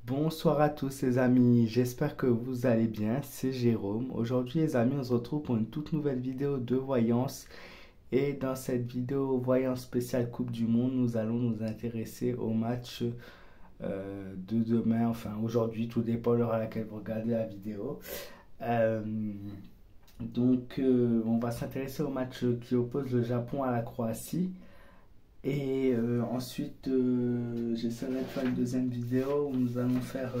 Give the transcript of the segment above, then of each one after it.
Bonsoir à tous les amis, j'espère que vous allez bien, c'est Jérôme. Aujourd'hui les amis, on se retrouve pour une toute nouvelle vidéo de voyance. Et dans cette vidéo voyance spéciale Coupe du Monde, nous allons nous intéresser au match de demain, enfin aujourd'hui, tout dépend de l'heure à laquelle vous regardez la vidéo. Euh, on va s'intéresser au match qui oppose le Japon à la Croatie. Et ensuite, j'essaierai de faire une deuxième vidéo où nous allons faire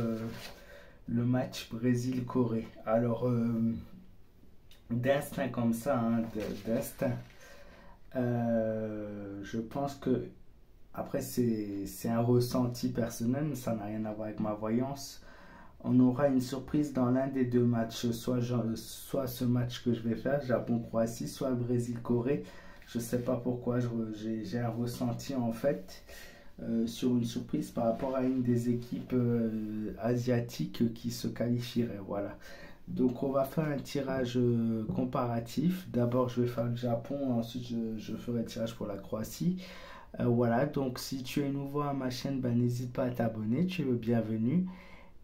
le match Brésil-Corée. Alors, d'instinct comme ça, hein, d'instinct, je pense que, après, c'est un ressenti personnel, mais ça n'a rien à voir avec ma voyance. On aura une surprise dans l'un des deux matchs, soit ce match que je vais faire, Japon-Croatie, soit le Brésil-Corée. Je ne sais pas pourquoi, j'ai un ressenti en fait sur une surprise par rapport à une des équipes asiatiques qui se qualifierait. Voilà. Donc on va faire un tirage comparatif. D'abord je vais faire le Japon, ensuite je ferai le tirage pour la Croatie. Voilà, donc si tu es nouveau à ma chaîne, ben, n'hésite pas à t'abonner, tu es le bienvenu.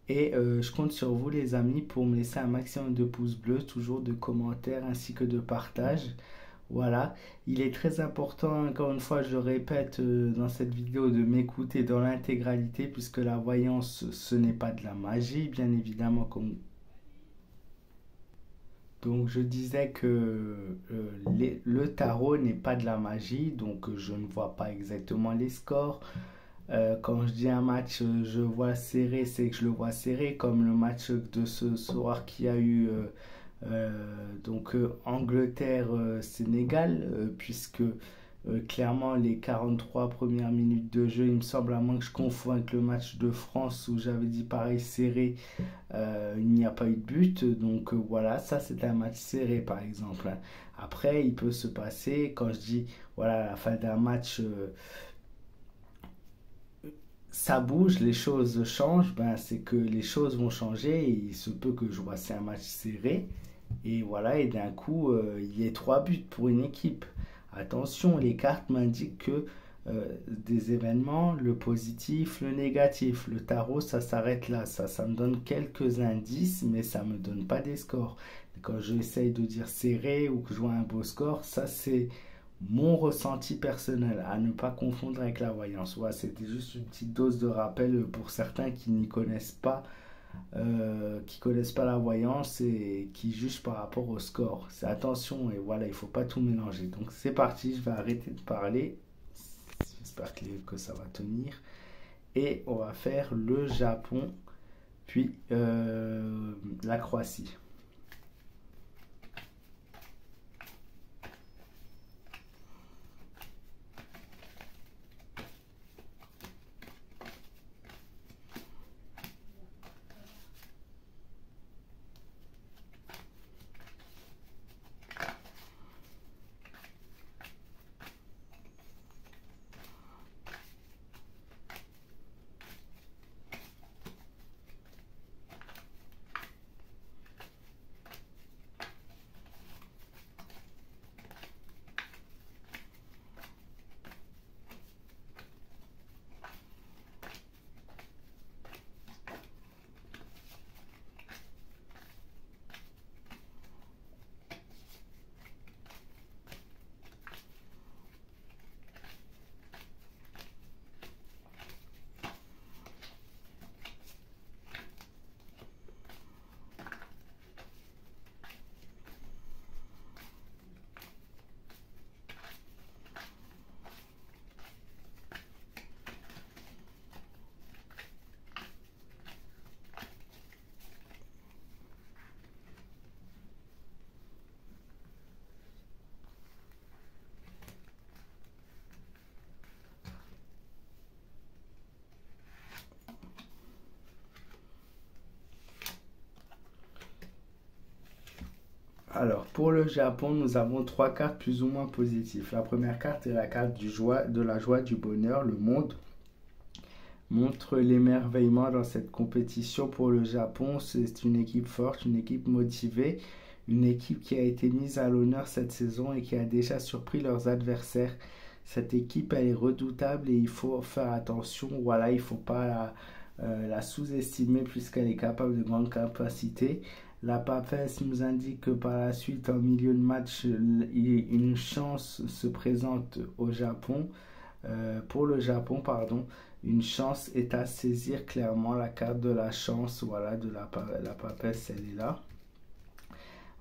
Et je compte sur vous les amis pour me laisser un maximum de pouces bleus, toujours de commentaires ainsi que de partage. Voilà, il est très important, encore une fois, je le répète dans cette vidéo, de m'écouter dans l'intégralité, puisque la voyance, ce n'est pas de la magie, bien évidemment. Donc je disais que le tarot n'est pas de la magie, donc je ne vois pas exactement les scores. Quand je dis un match, je vois serré, c'est que je le vois serré, comme le match de ce soir qui a eu Angleterre-Sénégal, puisque clairement les 43 premières minutes de jeu, il me semble, à moins que je confonde avec le match de France où j'avais dit pareil serré, il n'y a pas eu de but. Donc voilà, ça c'est un match serré par exemple. Après, il peut se passer, quand je dis voilà, à la fin d'un match, ça bouge, les choses changent, ben, c'est que les choses vont changer et il se peut que je vois c'est un match serré et voilà, et d'un coup il y ait trois buts pour une équipe. Attention, les cartes m'indiquent que des événements, le positif, le négatif, le tarot, ça s'arrête là. Ça me donne quelques indices, mais ça me donne pas des scores. Quand j'essaye de dire serré ou que je vois un beau score, ça c'est mon ressenti personnel, à ne pas confondre avec la voyance. Voilà, c'était juste une petite dose de rappel pour certains qui n'y connaissent pas la voyance et qui jugent par rapport au score. C'est attention et voilà, il faut pas tout mélanger. Donc c'est parti, je vais arrêter de parler. J'espère que ça va tenir. Et on va faire le Japon, puis la Croatie. Alors, pour le Japon, nous avons trois cartes plus ou moins positives. La première carte est la carte de la joie, du bonheur. Le monde montre l'émerveillement dans cette compétition. Pour le Japon, c'est une équipe forte, une équipe motivée, une équipe qui a été mise à l'honneur cette saison et qui a déjà surpris leurs adversaires. Cette équipe, elle est redoutable et il faut faire attention. Voilà, il ne faut pas la l'a sous-estimée puisqu'elle est capable de grandes capacités. La papesse nous indique que par la suite, en milieu de match, une chance se présente au Japon. Pour le Japon, pardon, une chance est à saisir clairement. La carte de la chance, voilà, de la papesse, elle est là.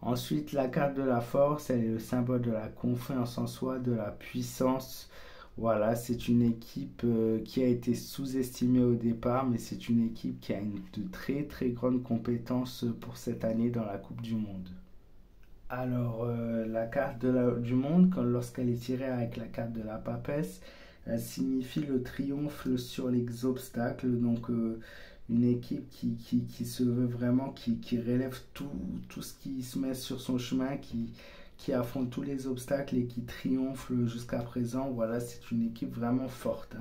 Ensuite, la carte de la force, elle est le symbole de la confiance en soi, de la puissance. Voilà, c'est une équipe qui a été sous-estimée au départ, mais c'est une équipe qui a de très très grandes compétences pour cette année dans la Coupe du Monde. Alors, la carte du monde, lorsqu'elle est tirée avec la carte de la papesse, elle signifie le triomphe sur les obstacles. Donc, une équipe qui se veut vraiment, qui relève tout ce qui se met sur son chemin, qui affronte tous les obstacles et qui triomphe jusqu'à présent. Voilà, c'est une équipe vraiment forte.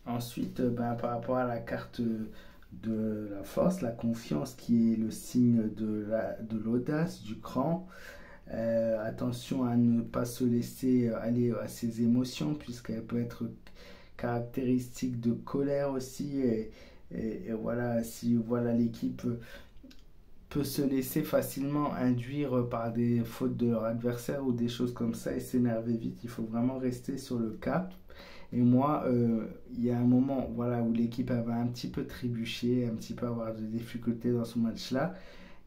Ensuite, par rapport à la carte de la force, la confiance qui est le signe de l'audace, du cran. Attention à ne pas se laisser aller à ses émotions puisqu'elle peut être caractéristique de colère aussi et voilà, si voilà, l'équipe peut se laisser facilement induire par des fautes de leur adversaire ou des choses comme ça et s'énerver vite. Il faut vraiment rester sur le cap. Et moi, il y a un moment, voilà, où l'équipe avait un petit peu trébuché, un petit peu avoir de difficultés dans ce match-là.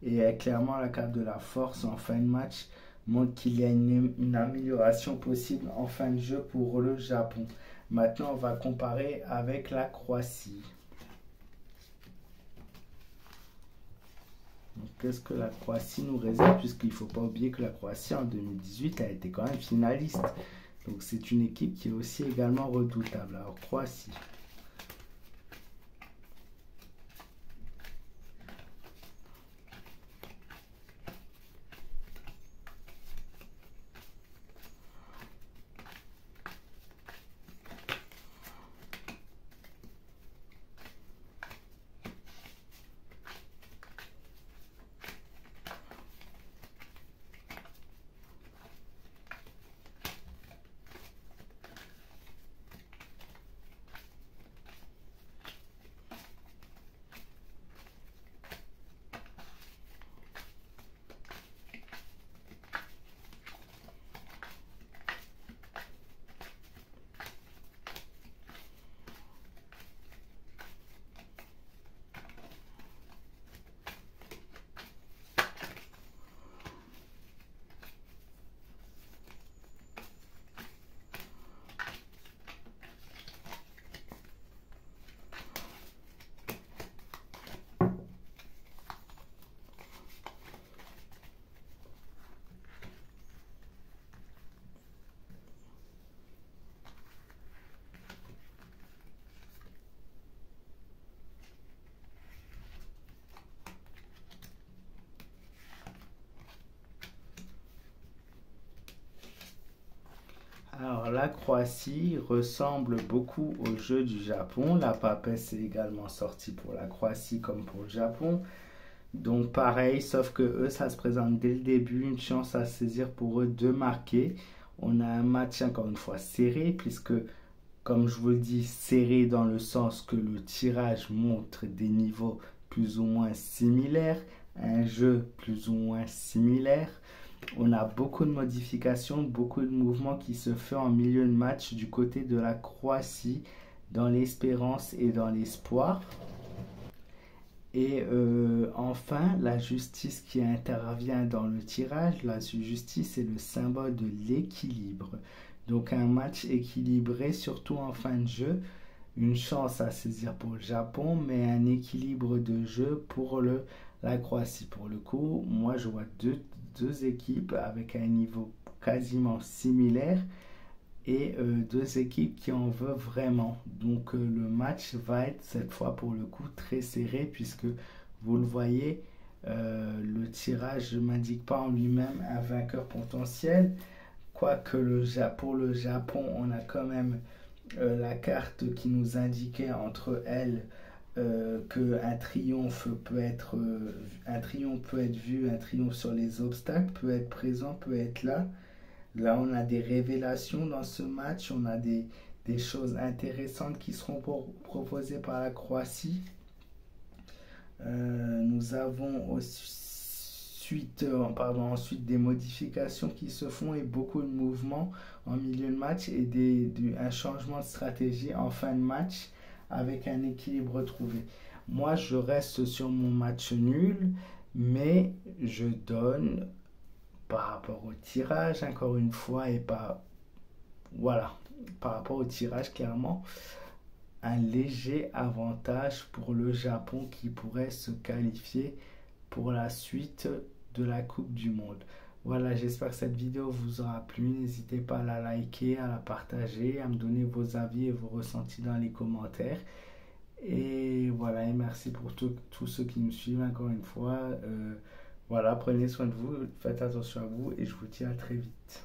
Et clairement, la carte de la force en fin de match montre qu'il y a une amélioration possible en fin de jeu pour le Japon. Maintenant, on va comparer avec la Croatie. Qu'est-ce que la Croatie nous réserve? Puisqu'il ne faut pas oublier que la Croatie en 2018 a été quand même finaliste. Donc c'est une équipe qui est aussi également redoutable. Alors Croatie. Alors la Croatie ressemble beaucoup au jeu du Japon. La papesse est également sortie pour la Croatie comme pour le Japon. Donc pareil, sauf que eux, ça se présente dès le début, une chance à saisir pour eux de marquer. On a un match encore une fois serré, puisque comme je vous le dis, serré dans le sens que le tirage montre des niveaux plus ou moins similaires, un jeu plus ou moins similaire. On a beaucoup de modifications, beaucoup de mouvements qui se font en milieu de match du côté de la Croatie, dans l'espérance et dans l'espoir. Et enfin, la justice qui intervient dans le tirage, la justice est le symbole de l'équilibre. Donc un match équilibré, surtout en fin de jeu, une chance à saisir pour le Japon, mais un équilibre de jeu pour la Croatie. Pour le coup, moi je vois deux équipes avec un niveau quasiment similaire et deux équipes qui en veulent vraiment. Donc le match va être cette fois pour le coup très serré puisque vous le voyez, le tirage ne m'indique pas en lui-même un vainqueur potentiel. Quoique pour le Japon, on a quand même la carte qui nous indiquait entre elles qu'un triomphe peut être vu, un triomphe sur les obstacles peut être présent, peut être là. Là, on a des révélations dans ce match, on a des choses intéressantes qui seront proposées par la Croatie. Nous avons ensuite des modifications qui se font et beaucoup de mouvements en milieu de match et un changement de stratégie en fin de match avec un équilibre retrouvé. Moi, je reste sur mon match nul, mais je donne par rapport au tirage, encore une fois, voilà, par rapport au tirage, clairement, un léger avantage pour le Japon qui pourrait se qualifier pour la suite de la Coupe du Monde. Voilà, j'espère que cette vidéo vous aura plu. N'hésitez pas à la liker, à la partager, à me donner vos avis et vos ressentis dans les commentaires. Et voilà, et merci pour tous ceux qui me suivent encore une fois. Voilà, prenez soin de vous, faites attention à vous et je vous dis à très vite.